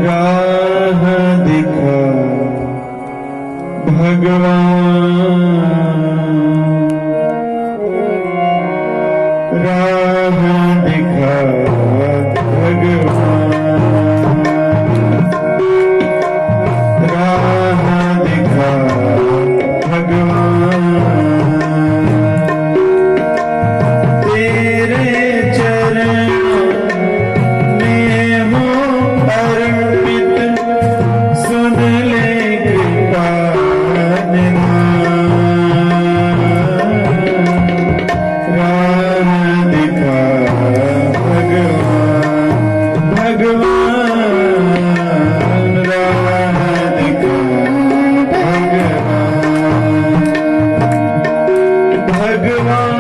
राह दिखा भगवान, राह दिखा भगवान, राह दिखा भगवान। तेरे चरणों में हो अर्पित, सुन ले कृपा निधान। राह दिखा भगवान, भगवान, राह दिखा भगवान, भगवान।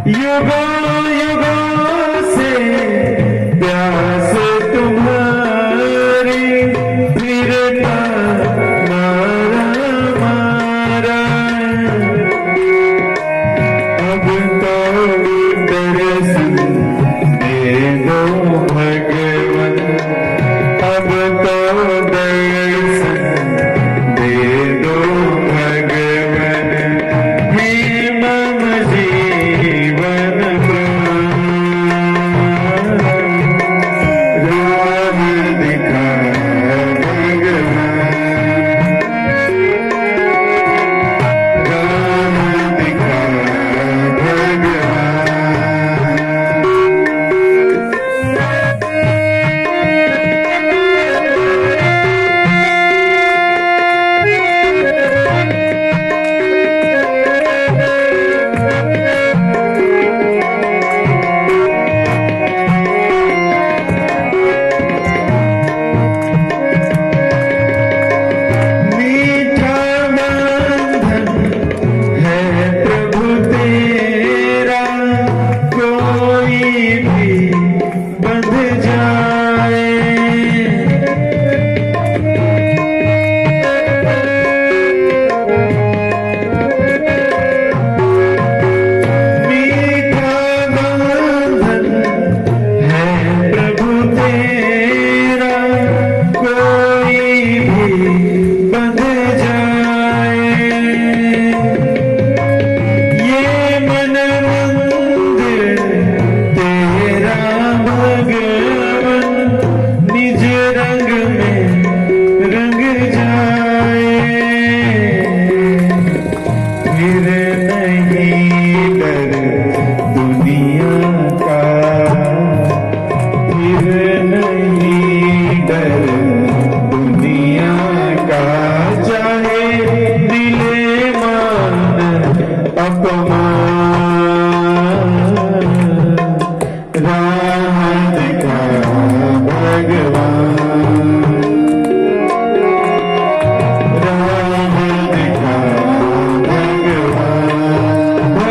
युगों युगों से प्यास तुम्हारी फिरता मारा, अब तो दर्शन दे दो भगवन, अब तो दर्शन दे दो भगवन। हे मम जीवन राह दिखा भगवान, राह दिखा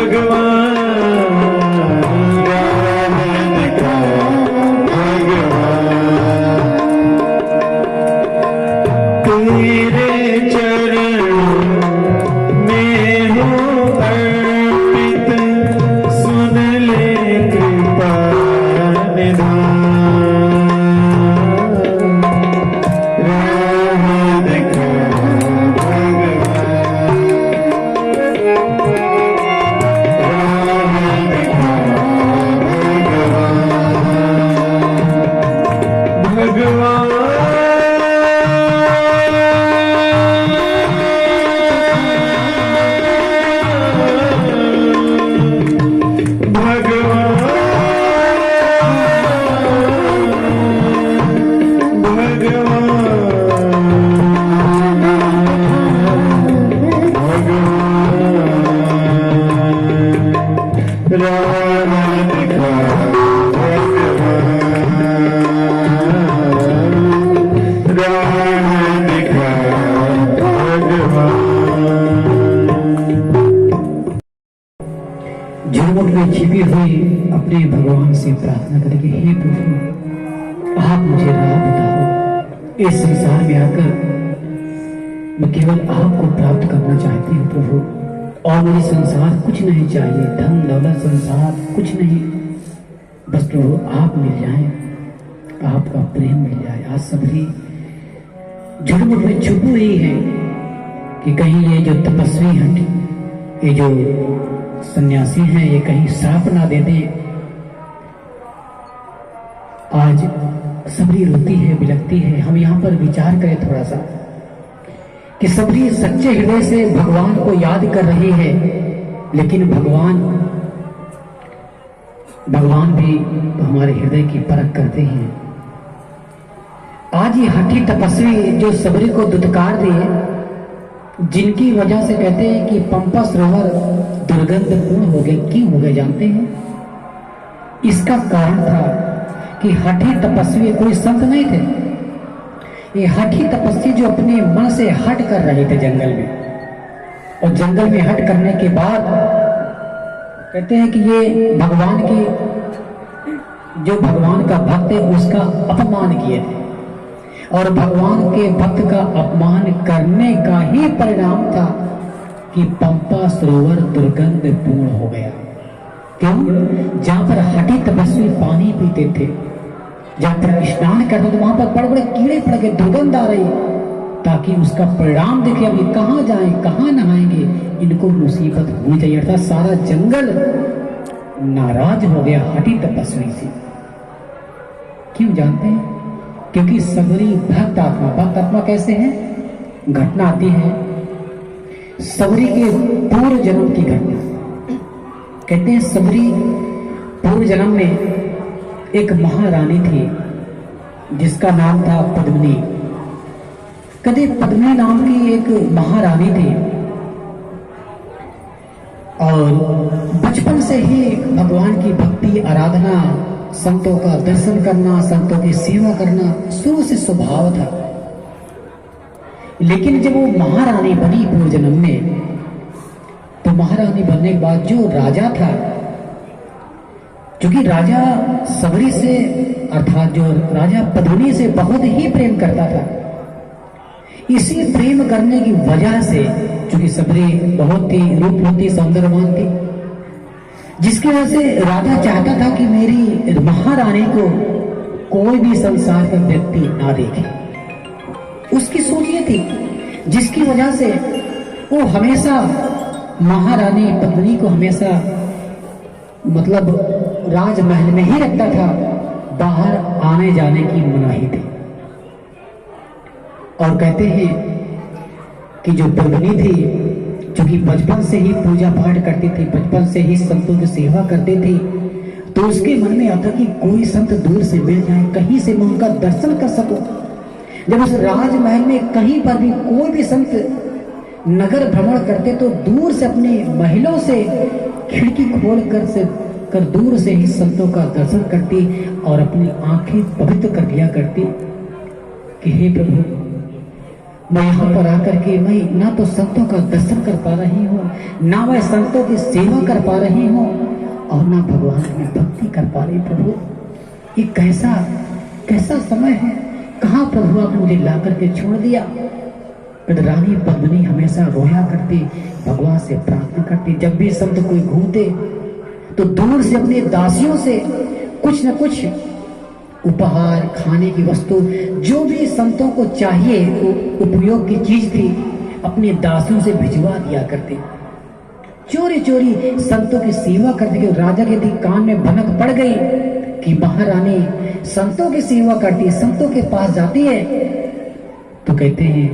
भगवान। भगवान तेरे चरणों में हो अर्पित, सुन ले कृपा निधान। राह दिखा भगवान, राह दिखा भगवान, झुरमुट में छिपी हुई अपने भगवान से प्रार्थना करके, हे प्रभु आप मुझे राह बताओ। इस संसार में आकर मैं केवल आपको प्राप्त करना चाहती हूँ प्रभु, और मुझे संसार कुछ नहीं चाहिए, धन दौलत संसार कुछ नहीं, बस प्रभु आप मिल जाए, आपका प्रेम मिल जाए। आज सबरी झुरमुट में छुप रही है कि कहीं ये जो तपस्वी हैं, ये जो सन्यासी हैं, ये कहीं श्राप ना दे दें। आज सबरी रोती है, बिलखती है। हम यहाँ पर विचार करें थोड़ा सा कि सबरी सच्चे हृदय से भगवान को याद कर रही है, लेकिन भगवान भी हमारे हृदय की परख करते हैं। आज ये हठी तपस्वी जो सबरी को दुत्कार दिए, जिनकी वजह से कहते हैं कि पंपा सरोवर दुर्गंधपूर्ण हो गए। क्यों हो गए जानते हैं? इसका कारण था कि हठी तपस्वी कोई संत नहीं थे। ये हठी तपस्वी जो अपने मन से हट कर रहे थे जंगल में, और जंगल में हट करने के बाद कहते हैं कि ये भगवान की, जो भगवान का भक्त है उसका अपमान किए थे, और भगवान के भक्त का अपमान करने का ही परिणाम था कि पंपा सरोवर दुर्गंध पूर्ण हो गया। क्यों? जहां पर हठी तपस्वी पानी पीते थे, जहां पर स्नान करते थे, वहां पर बड़े बड़े कीड़े पड़ गए, दुर्गंध आ रही, ताकि उसका परिणाम देखे अब ये कहां जाएं, कहां नहाएंगे, इनको मुसीबत होनी चाहिए। अर्थात सारा जंगल नाराज हो गया हठी तपस्वी से। क्यों जानते हैं? क्योंकि सबरी भक्त आत्मा कैसे है? घटना आती है सबरी के पूर्व जन्म की घटना। कहते हैं सबरी पूर्व जन्म में एक महारानी थी जिसका नाम था पद्मिनी। कहते पद्मिनी नाम की एक महारानी थी, और बचपन से ही भगवान की भक्ति, आराधना, संतों का दर्शन करना, संतों की सेवा करना शुरू से स्वभाव था। लेकिन जब वो महारानी बनी पूर्व जन्म में, तो महारानी बनने के बाद जो राजा था, क्योंकि राजा सबरी से अर्थात जो राजा पद्मिनी से बहुत ही प्रेम करता था, इसी प्रेम करने की वजह से, क्योंकि सबरी बहुत ही रूपवती सौंदर्यवान थी, जिसकी वजह से राजा चाहता था कि मेरी महारानी को कोई भी संसार का व्यक्ति ना देखे। उसकी सोच ये थी, जिसकी वजह से वो हमेशा महारानी पद्मिनी को हमेशा मतलब राजमहल में ही रखता था, बाहर आने जाने की मनाही थी। और कहते हैं कि जो पद्मिनी थी, जो कि बचपन से ही पूजा पाठ करती थी, बचपन से ही संतों की सेवा करती थी, तो उसके मन में आता कि कोई संत दूर से मिल जाए, कहीं से मैं उनका दर्शन कर सकूं। जब उस राजमहल में कहीं पर भी कोई भी संत नगर भ्रमण करते, तो दूर से अपने महलों से खिड़की खोल कर दूर से ही संतों का दर्शन करती और अपनी आंखें पवित्र कर लिया करती कि हे प्रभु, मैं यहाँ पर आकर के मैं ना तो संतों का दर्शन कर पा रही हूँ, ना मैं संतों की सेवा कर पा रही हूँ, और ना भगवान की भक्ति कर पा रही। प्रभु, ये कैसा समय है? कहाँ प्रभु आप मुझे ला करके छोड़ दिया? रानी पद्मिनी हमेशा रोया करती, भगवान से प्रार्थना करती। जब भी संत कोई घूमते तो दूर से अपने दासियों से कुछ न कुछ उपहार, खाने की वस्तु, जो भी संतों को चाहिए वो उपयोग की चीज थी, अपने दासियों से भिजवा दिया करते। चोरी चोरी संतों की सेवा करते। कि राजा के भी कान में भनक पड़ गई कि महारानी संतों की सेवा करती, संतों के पास जाती है। तो कहते हैं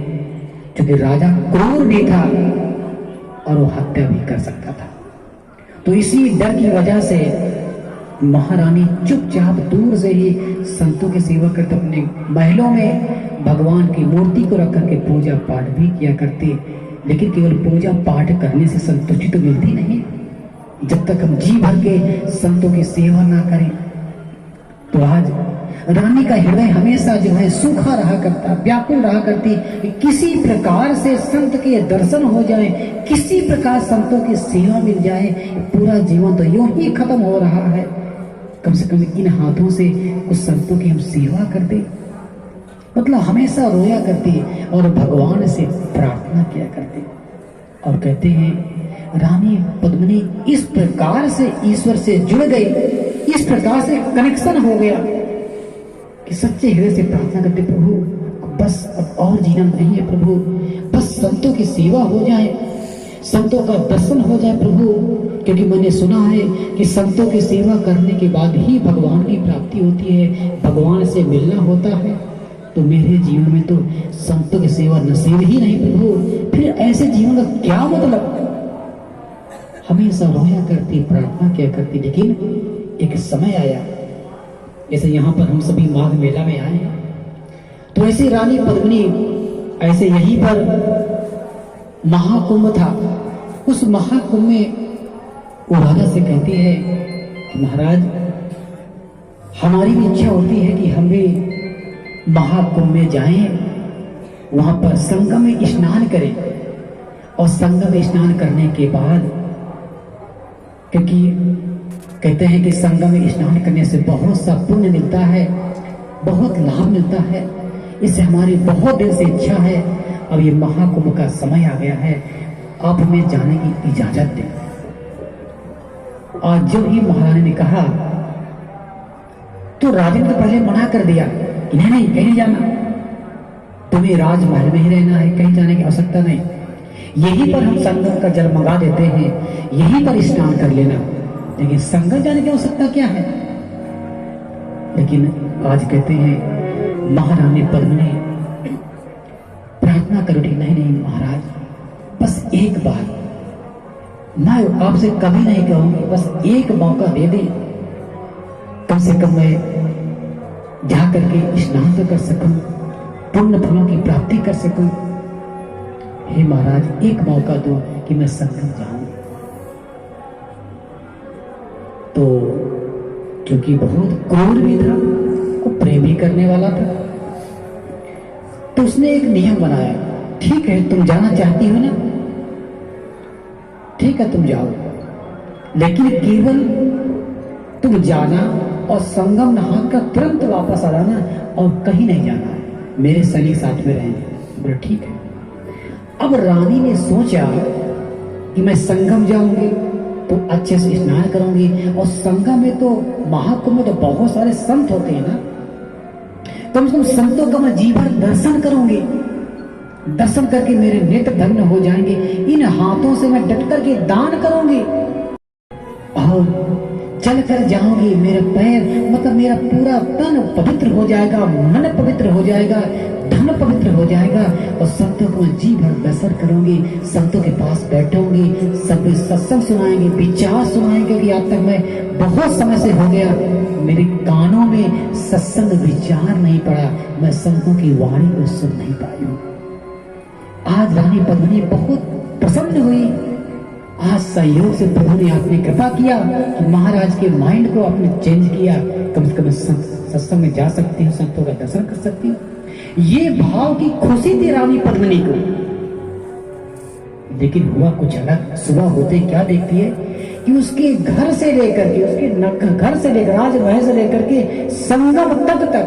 क्योंकि राजा क्रूर भी था और वो हत्या भी कर सकता था, तो इसी डर की वजह से महारानी चुपचाप दूर से ही संतों की सेवा करते, अपने महलों में भगवान की मूर्ति को रख करके पूजा पाठ भी किया करते। लेकिन केवल पूजा पाठ करने से संतुष्टि तो मिलती नहीं। जब तक हम जी भर के संतों की सेवा ना करें, तो आज रानी का हृदय हमेशा जो है सूखा रहा करता, व्याकुल रहा करती। किसी प्रकार से संत के दर्शन हो जाए, किसी प्रकार संतों की सेवा मिल जाए। पूरा जीवन तो यूं ही खत्म हो रहा है, कम से कम इन हाथों से कुछ संतों की हम सेवा कर दे। मतलब हमेशा रोया करती और भगवान से प्रार्थना किया करते। और कहते हैं रानी पद्मिनी इस प्रकार से ईश्वर से जुड़ गई, इस प्रकार से कनेक्शन हो गया कि सच्चे हृदय से प्रार्थना करते, प्रभु बस अब और जीना नहीं है प्रभु, बस संतों की सेवा हो जाए, संतों का दर्शन हो जाए प्रभु। क्योंकि मैंने सुना है कि संतों की सेवा करने के बाद ही भगवान की प्राप्ति होती है, भगवान से मिलना होता है। तो मेरे जीवन में तो संतों की सेवा नसीब ही नहीं प्रभु, फिर ऐसे जीवन का क्या मतलब। हमेशा रोया करती, प्रार्थना किया करती। लेकिन एक समय आया, जैसे यहाँ पर हम सभी माघ मेला में आए हैं, तो ऐसे रानी पद्मिनी ऐसे यहीं पर महाकुंभ था। उस महाकुंभ में वो राजा से कहती है कि महाराज हमारी भी इच्छा होती है कि हम भी महाकुंभ में जाएं, वहां पर संगम में स्नान करें। और संगम में स्नान करने के बाद, क्योंकि कहते हैं कि संगम में स्नान करने से बहुत सा पुण्य मिलता है, बहुत लाभ मिलता है, इससे हमारी बहुत दिन से इच्छा है। अब ये महाकुंभ का समय आ गया है, आप हमें जाने की इजाजत दें। आज जब ही महारानी ने कहा तो राजा ने तो पहले मना कर दिया कि नहीं नहीं कहीं जाना, तुम्हें राजमहल में ही रहना है, कहीं जाने की आवश्यकता नहीं, यहीं पर हम संगम का जल मंगा देते हैं, यहीं पर स्नान कर लेना, लेकिन संगम जाने की आवश्यकता क्या है। लेकिन आज कहते हैं महारानी पद्मिनी प्रार्थना करो, नहीं नहीं महाराज बस एक बार, मैं आपसे कभी नहीं कहूंगी, बस एक मौका दे दे, कम से कम मैं जा करके स्नान तो कर सकूं, पुण्य फलों की प्राप्ति कर सकूं। हे महाराज एक मौका दो कि मैं संगम जाऊं। तो क्योंकि बहुत क्रूर भी था, वो प्रेम भी करने वाला था, तो उसने एक नियम बनाया, ठीक है तुम जाना चाहती हो ना, ठीक है तुम जाओ, लेकिन केवल तुम जाना और संगम नहाकर तुरंत वापस आ जाना और कहीं नहीं जाना, मेरे सैनिक साथ में रहेंगे। बोले ठीक है। अब रानी ने सोचा कि मैं संगम जाऊंगी तो अच्छे से स्नान करूंगी, और संगम में तो महाकुंभ में तो बहुत सारे संत होते हैं ना, कम से कम संतों का मैं जीवन दर्शन करूंगी, दर्शन करके मेरे नेत्र धन्य हो जाएंगे, इन हाथों से मैं डट करके दान करूंगी और चल कर जाऊंगी, मेरे पैर मतलब मेरा पूरा तन पवित्र हो जाएगा, मन पवित्र हो जाएगा, धन पवित्र हो जाएगा, और संतों को जी भर दर्शन करूंगी, संतों के पास बैठूंगी, सब सत्संग सुनाएंगे, विचार सुनाएंगे। कि आज तक मैं बहुत समय से हो गया मेरे कानों में सत्संग विचार नहीं पड़ा, मैं संतों की वाणी को सुन नहीं पाई हूं। आज रानी पद्मिनी बहुत प्रसन्न हुई, आज सहयोग से प्रभु ने आपने कृपा किया कि महाराज के माइंड को आपने चेंज किया, कम से कम सत्संग में जा सकती हूँ, संतों का दर्शन कर सकती हूँ। ये भाव की खुशी थी रानी पद्मिनी को। लेकिन हुआ कुछ अलग। सुबह होते क्या देखती है कि उसके घर से लेकर के, उसके घर से लेकर राजमहल से लेकर के संगम तट तक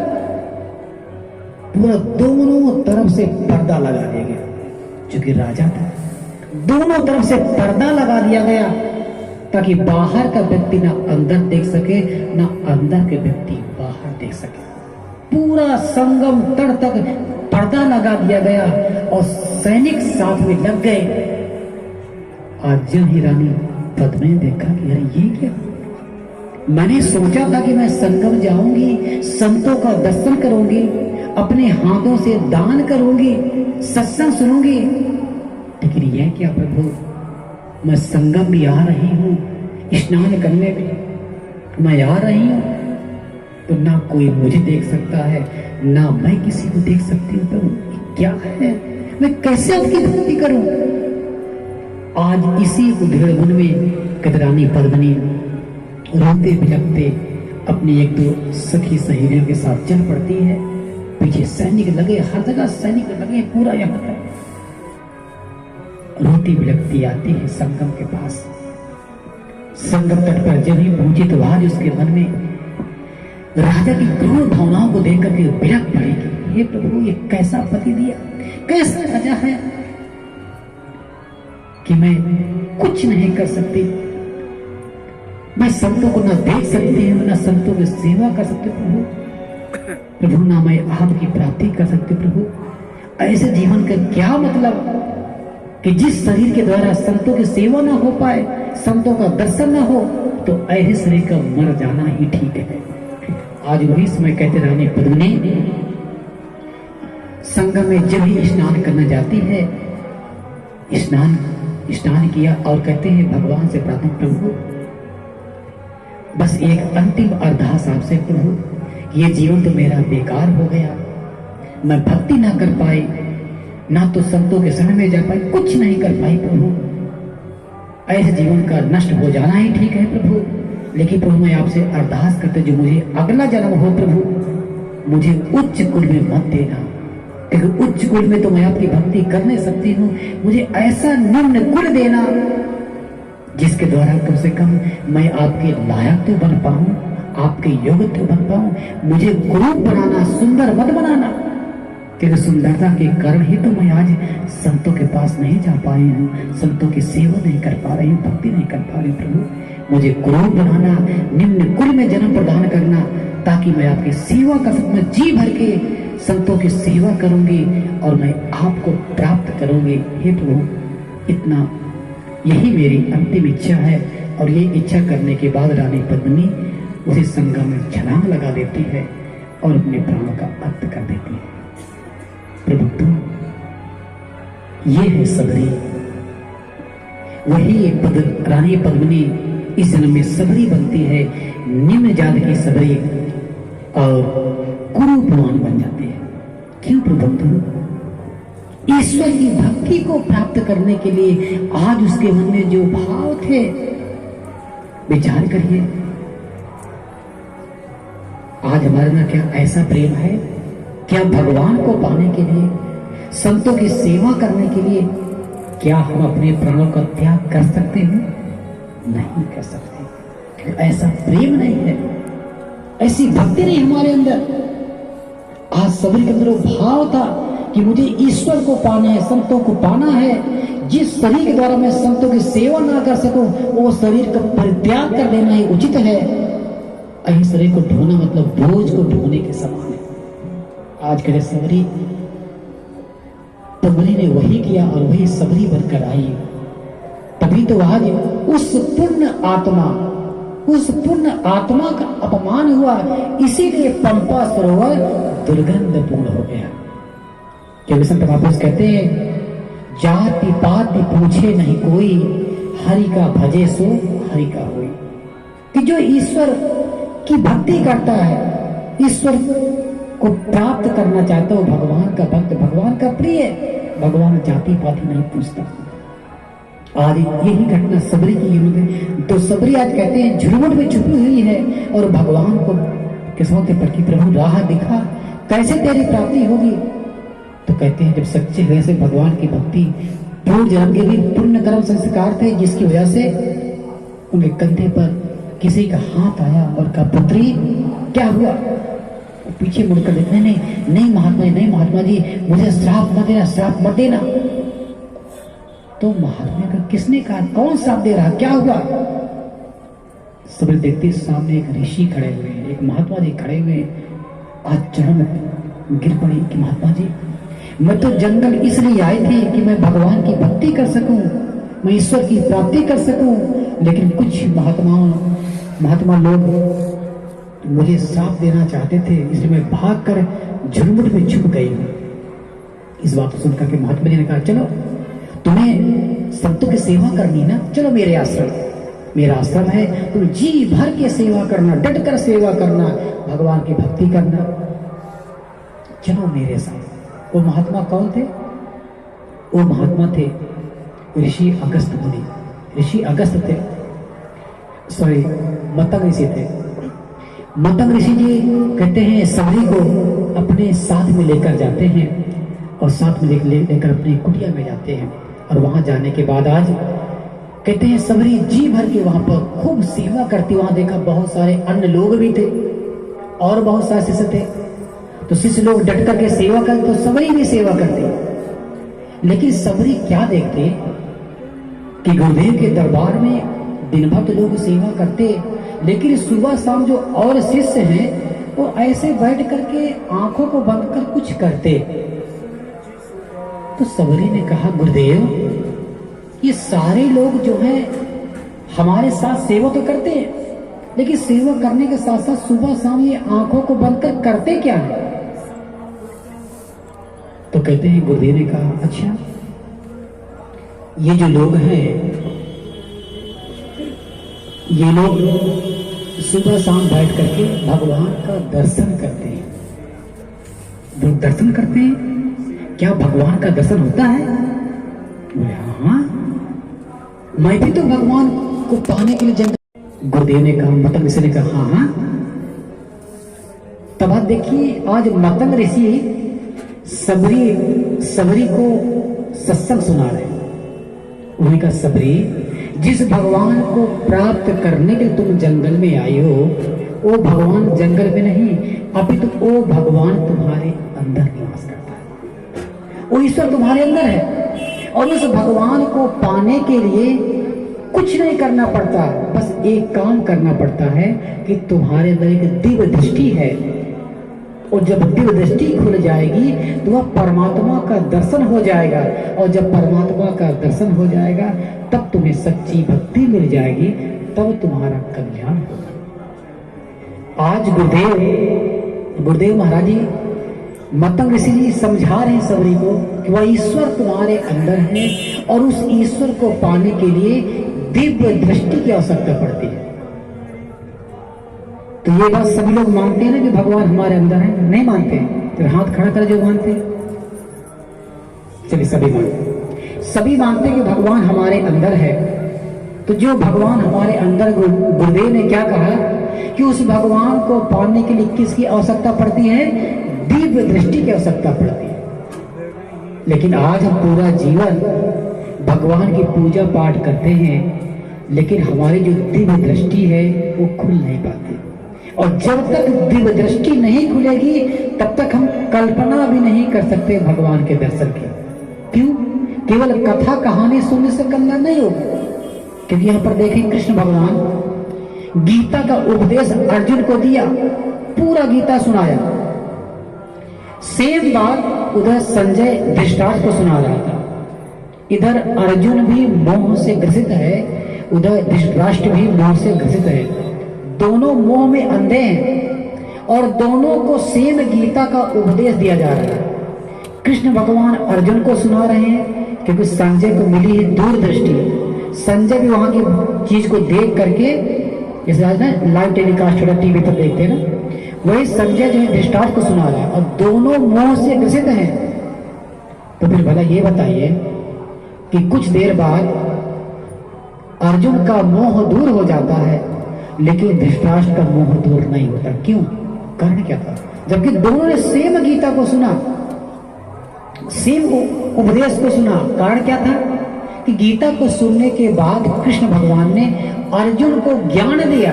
पूरा दोनों तरफ से पर्दा लगा दिया गया, चूंकि राजा था, दोनों तरफ से पर्दा लगा दिया गया ताकि बाहर का व्यक्ति ना अंदर देख सके, ना अंदर के व्यक्ति बाहर देख सके। पूरा संगम तट तक पर्दा लगा दिया गया और सैनिक साथ में लग गए। आज जब ही रानी पद्मिनी ने देखा कि अरे ये क्या, मैंने सोचा था कि मैं संगम जाऊंगी, संतों का दर्शन करूंगी, अपने हाथों से दान करूंगी, सत्संग सुनूंगी, लेकिन यह क्या प्रभु, मैं संगम भी आ रही हूँ, स्नान करने भी मैं आ रही हूँ, तो ना कोई मुझे देख सकता है, ना मैं किसी को देख सकती हूँ। प्रभु क्या है, मैं कैसे आपकी भक्ति करूं? आज इसी उधेड़बुन में कदरानी पद्मिनी रोते बिलखते अपनी एक दो सखी सहेलियों के साथ चल पड़ती है। पीछे सैनिक लगे, हर जगह सैनिक लगे, पूरा यहाँ तक रोती बिलखती आती है संगम के पास। संगम तट पर जब ही पहुंची तो आज उसके मन में राजा की क्रूर भावनाओं को देख करके बिलख पड़ेगी। हे प्रभु, ये कैसा पति दिया, कैसा राजा है कि मैं कुछ नहीं कर सकती, मैं संतों को ना देख सकती हूँ, ना संतों की सेवा कर सकती प्रभु, ना मैं आपकी प्राप्ति कर सकती प्रभु। ऐसे जीवन का क्या मतलब कि जिस शरीर के द्वारा संतों की सेवा ना हो पाए, संतों का दर्शन ना हो, तो ऐसे शरीर का मर जाना ही ठीक है। आज वही समय कहते रानी पद्मिनी संगम में जब ही स्नान करने जाती है, स्नान किया और कहते हैं भगवान से प्रार्थना, प्रभु बस एक अंतिम अरदास आपसे प्रभु, ये जीवन तो मेरा बेकार हो गया, मैं भक्ति ना कर पाई, ना तो संतों के शरण में जा पाई, कुछ नहीं कर पाई प्रभु, ऐसे जीवन का नष्ट हो जाना ही ठीक है प्रभु। लेकिन प्रभु मैं आपसे अरदास करते, जो मुझे अगला जन्म हो प्रभु, मुझे उच्च कुल में मत देना, क्योंकि उच्च कुल में तो मैं आपकी भक्ति कर नहीं सकती हूँ, मुझे ऐसा निम्न कुल देना जिसके द्वारा कम से कम मैं आपके लायक तो बन पाऊं, आपके योग्य तो बन पाऊं। मुझे गुरु बनाना, सुंदर मत बनाना, क्योंकि सुंदरता के कारण ही तो मैं आज संतों के पास नहीं जा पा रही हूँ, संतों की सेवा नहीं कर पा रही हूँ, भक्ति नहीं कर पा रही प्रभु। मुझे गुरु बनाना, निम्न कुल में जन्म प्रदान करना, ताकि मैं आपकी सेवा कर सकूं, मैं जी भर के संतों की सेवा करूंगी और मैं आपको प्राप्त करूंगी। हे प्रभु, इतना यही मेरी अंतिम इच्छा है। और ये इच्छा करने के बाद रानी पद्मिनी उसी संगम में छलांग लगा देती है और अपने प्राणों का अंत कर देती है। प्रभु तुम, ये है सबरी, वही रानी पद्मिनी इस जन्म में सबरी बनती है, निम्न जात की सबरी, और गुरु प्रमाण बन जाते हैं। क्यों प्रभु? ईश्वर की भक्ति को प्राप्त करने के लिए आज उसके मन में जो भाव थे, विचार करिए, आज हमारे में क्या ऐसा प्रेम है? क्या भगवान को पाने के लिए, संतों की सेवा करने के लिए, क्या हम अपने प्राणों का त्याग कर सकते हैं? नहीं कर सकते। ऐसा प्रेम नहीं है, ऐसी भक्ति नहीं हमारे अंदर। आज सबरी के अंदर भाव था कि मुझे ईश्वर को पाना है, संतों को पाना है। जिस शरीर के द्वारा मैं संतों की सेवा ना कर सकूं, वो शरीर का परित्याग कर देना ही उचित है। ऐसे शरीर को ढोना मतलब बोझ को ढोने के समान है। आज के सबरी पद्मिनी ने वही किया और वही सबरी बनकर आई। तभी तो आज उस पुण्य आत्मा का अपमान हुआ, इसीलिए पंपा सरोवर दुर्गंधपूर्ण हो गया। क्योंकि संत महापुरुष कहते हैं, जाति पाति पूछे नहीं कोई, हरि का भजे सो हरि का होई। कि जो ईश्वर की भक्ति करता है, ईश्वर को प्राप्त करना चाहता हो, भगवान का भक्त, भगवान का प्रिय, भगवान जाति पाति नहीं पूछता। आज यही घटना सबरी की है। तो सबरी आज कहते हैं झुरमुट में छुपी हुई है और भगवान को किस्मत पर की प्रभु राह दिखा, कैसे तेरी प्राप्ति होगी? तो कहते हैं जब सच्चे हृदय से भगवान की भक्ति, पूर्व जन्म के भी पुण्य कर्म संस्कार थे, जिसकी वजह से उनके कंधे पर किसी का हाथ आया और कहा, पुत्री क्या हुआ? पीछे मुड़कर देखने, नहीं महात्मा जी, मुझे श्राप मत देना, श्राप मत देना। तो महात्मा का किसने कहा, कौन साथ दे रहा, क्या हुआ? सब देखते सामने एक ऋषि खड़े हुए हैं, एक महात्मा जी खड़े हुए हैं। आज चरण में गिर पड़ी कि महात्मा जी, मैं तो जंगल इसलिए आई थी कि मैं भगवान की भक्ति कर सकूं, मैं ईश्वर की प्राप्ति कर सकूं, लेकिन कुछ महात्मा लोग मुझे साथ देना चाहते थे, इसलिए मैं भागकर झुरमुट में छुप गई। इस बात को सुनकर के महात्मा जी ने कहा, चलो तुम्हें संतों की सेवा करनी ना, चलो मेरे आश्रम, मेरा आश्रम है, तुम जी भर के सेवा करना, डट कर सेवा करना, भगवान की भक्ति करना, चलो मेरे साथ। वो महात्मा कौन थे? वो महात्मा थे ऋषि अगस्त मुनि। ऋषि अगस्त थे, सॉरी मतंग ऋषि थे। मतंग ऋषि जी कहते हैं सभी को अपने साथ में लेकर जाते हैं और साथ में लेकर अपनी कुटिया में जाते हैं। और वहां जाने के बाद आज कहते हैं सबरी जी भर के वहां पर खूब सेवा करती। वहां देखा बहुत सारे अन्य लोग भी थे और बहुत सारे शिष्य थे, तो शिष्य लोग डट करके सेवा करते, तो सबरी भी सेवा करते। लेकिन सबरी क्या देखते कि गुरुदेव के दरबार में दिन भर तो लोग सेवा करते, लेकिन सुबह शाम जो और शिष्य हैं वो ऐसे बैठ करके आंखों को बंद कर कुछ करते। तो सबरी ने कहा, गुरुदेव ये सारे लोग जो हैं हमारे साथ सेवा तो करते हैं, लेकिन सेवा करने के साथ साथ सुबह शाम ये आंखों को बंद कर करते क्या है? तो कहते हैं, गुरुदेव ने कहा, अच्छा ये जो लोग हैं, ये लोग सुबह शाम बैठ करके भगवान का दर्शन करते हैं। वो दर्शन करते हैं, क्या भगवान का दर्शन होता है? बोले हाँ, मैं भी तो भगवान को पाने के लिए जंगल। गुरुदेव ने कहा, मतंग ऋषि ने कहा, हाँ हाँ। तब आप देखिए आज मतंग ऋषि सबरी को सत्संग सुना रहे। उन्होंने कहा, सबरी जिस भगवान को प्राप्त करने के लिए तुम जंगल में आई हो, वो भगवान जंगल में नहीं, अभी तो वो भगवान तुम्हारे अंदर निवास करता है, वो ईश्वर तुम्हारे अंदर है। और उस भगवान को पाने के लिए कुछ नहीं करना पड़ता, बस एक काम करना पड़ता है कि तुम्हारे अंदर एक दिव्य दृष्टि है, और जब दिव्य दृष्टि खुल जाएगी तो वह परमात्मा का दर्शन हो जाएगा, और जब परमात्मा का दर्शन हो जाएगा तब तुम्हें सच्ची भक्ति मिल जाएगी, तब तुम्हारा कल्याण होगा। आज गुरुदेव महाराज जी मतंग ऋषि जी समझा रहे हैं सबरी को कि वह ईश्वर तुम्हारे अंदर है, और उस ईश्वर को पाने के लिए दिव्य दृष्टि की आवश्यकता पड़ती है। तो ये बात सभी लोग मानते हैं ना कि भगवान हमारे अंदर है? नहीं मानते? तो हाथ खड़ा कर जो मानते। चलिए सभी मानते कि भगवान हमारे अंदर है। तो जो भगवान हमारे अंदर, गुरुदेव ने क्या कहा कि उस भगवान को पाने के लिए किसकी आवश्यकता पड़ती है? दिव्य दृष्टि की आवश्यकता पड़ती है। लेकिन आज हम पूरा जीवन भगवान की पूजा पाठ करते हैं, लेकिन हमारी जो दिव्य दृष्टि है वो खुल नहीं पाती। और जब तक दिव्य दृष्टि नहीं खुलेगी तब तक हम कल्पना भी नहीं कर सकते भगवान के दर्शन की। क्यों? केवल कथा कहानी सुनने से कल्याण नहीं होगा। क्योंकि यहाँ पर देखें, कृष्ण भगवान गीता का उपदेश अर्जुन को दिया, पूरा गीता सुनाया। सेम बात उधर संजय धृतराष्ट्र को सुना रहा था। इधर अर्जुन भी मोह से ग्रसित है, उधर धृतराष्ट्र भी मोह से ग्रसित है। दोनों मोह में अंधे हैं और दोनों को सेम गीता का उपदेश दिया जा रहा है। कृष्ण भगवान अर्जुन को सुना रहे हैं क्योंकि संजय को मिली है दूरदृष्टि। संजय भी वहां की चीज को देख करके, जैसे आज ना लाइव टेलीकास्ट थोड़ा टीवी पर देखते हैं ना, वही संजय जो है धृतराष्ट्र को सुना रहा है, और दोनों मोह से ग्रसित हैं। तो फिर भला ये बताइए कि कुछ देर बाद अर्जुन का मोह दूर हो जाता है, लेकिन धृतराष्ट्र का मोह दूर नहीं होता। क्यों? कारण क्या था? जबकि दोनों ने सेम गीता को सुना, सेम उपदेश को सुना। कारण क्या था कि गीता को सुनने के बाद कृष्ण भगवान ने अर्जुन को ज्ञान दिया,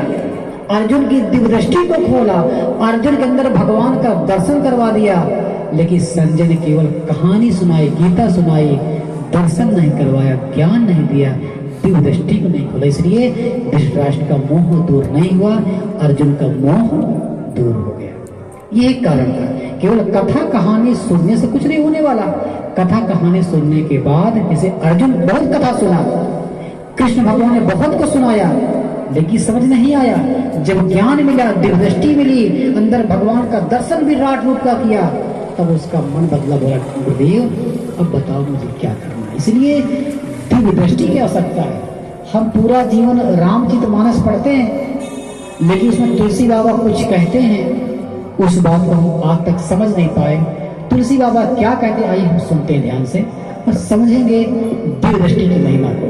अर्जुन की दिव्य दृष्टि को खोला, अर्जुन के अंदर भगवान का दर्शन करवा दिया। लेकिन संजय ने केवल कहानी सुनाई, गीता सुनाई, दर्शन नहीं करवाया, ज्ञान नहीं दिया, दिव्य दृष्टि को नहीं खोला, इसलिए धृतराष्ट्र का मोह दूर नहीं हुआ, अर्जुन का मोह दूर हो गया। ये एक कारण था। केवल कथा कहानी सुनने से कुछ नहीं होने वाला। कथा कहानी सुनने के बाद, जैसे अर्जुन बहुत कथा सुना, कृष्ण भगवान ने बहुत को सुनाया, लेकिन समझ नहीं आया। जब ज्ञान मिला, दिव्य दृष्टि मिली, अंदर भगवान का दर्शन विराट रूप का किया, तब उसका मन बदला, बोला गुरुदेव अब बताओ मुझे क्या करना है। इसलिए दिव्य दृष्टि की आवश्यकता है। हम पूरा जीवन रामचरितमानस पढ़ते हैं, लेकिन उसमें तुलसी बाबा कुछ कहते हैं, उस बात को हम आज तक समझ नहीं पाए। तुलसी बाबा क्या कहते हैं, आइए हम सुनते हैं ध्यान से और समझेंगे दिव्य दृष्टि की महिमा को।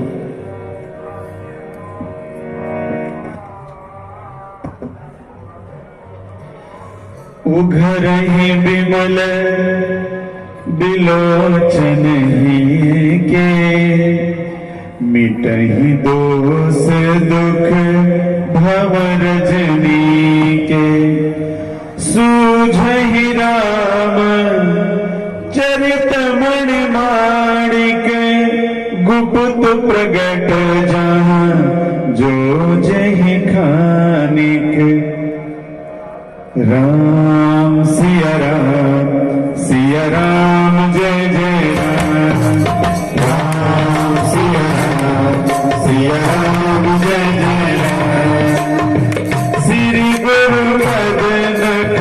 उघरहि बिमल बिलोचन ही के, मिटहि दोष दुख भंवर जनी के, सूझहि राम चरित मणि माणिक, गुप्त प्रगट जहाँ जो जहि खानिक। राम सिया राम जय जय राम, राम सिया राम जय जय राम। श्री गुरु पदनख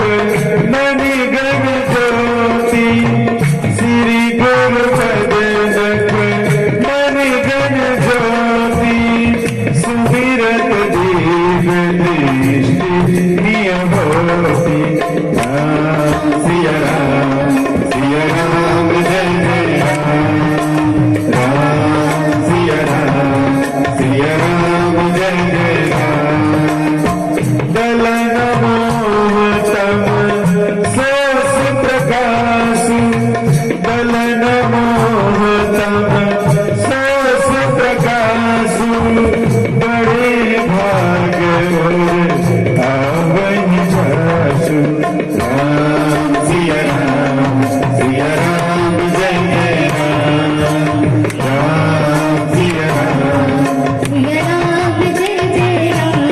मणि गण ज्योति, श्री गुरु पदनख मणि गण ज्योति, सुमिरत दीप दृष्टि नियम होती। राम सिया राम जय जय राम, राम सिया राम जय जय राम। दलन मोह तम सोस प्रकाशु, दलन मोह तम सोस प्रकाशु, बड़े भाग आवहि जासु। राम सिया राम जय जय राम, राम सिया राम जय जय राम।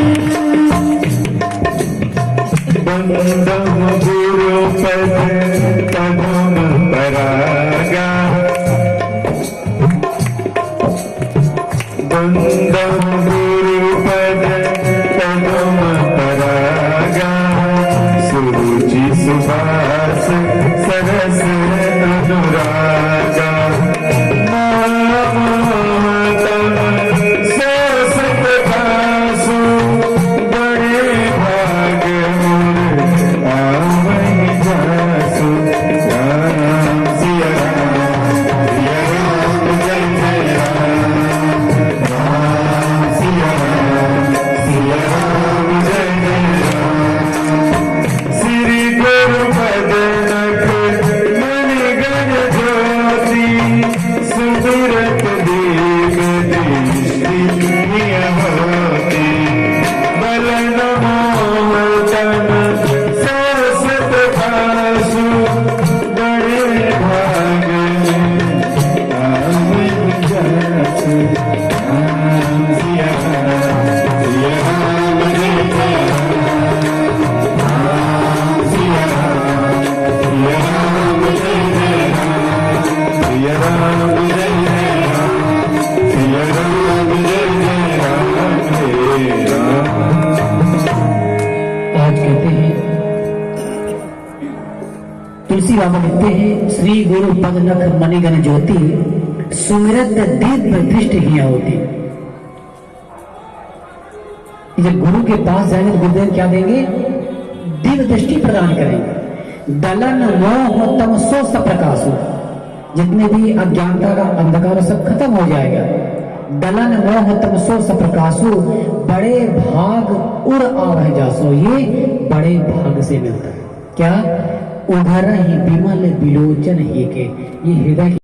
बंदम गुरु पद पदम परागा, बंदम गुरु पद पदम परागा, सुरुचि सुभाष सरस अनुरागा। नाम तम सोस प्रकाशु, बड़े भाग मोर आवहि जासु। राम सिया राम जय जय राम, राम सिया राम जय जय राम। श्री गुरु पदनख मणि गण ज्योति, सुमिरत दीप दृष्टि नियम होती। बलन मोह तम सोस प्रकाशु, बड़े भाग आवहि जासु। राम सिया राम जय जय राम, राम सिया राम जय जय राम, सिया राम जय जय राम, सिया राम जय जय राम, हे राम। आज कहते हैं, तुलसी बाबा लिखते हैं, श्री गुरु पद नख मणिगण ज्योति, सुमिरत दिव्य दृष्टि हिया होती। जब गुरु के पास जाएंगे तो गुरुदेव क्या देंगे? दिव्य दृष्टि प्रदान करेंगे। दलन मोह तम सोस प्रकाशु, जितने भी अज्ञानता का अंधकार सब खत्म हो जाएगा। दलन मोह तम सोस प्रकाशु, बड़े भाग उड़ आवह जासो, ये बड़े भाग से मिलता है। क्या? उघर ही बिमल बिलोचन ही के, ये हृदय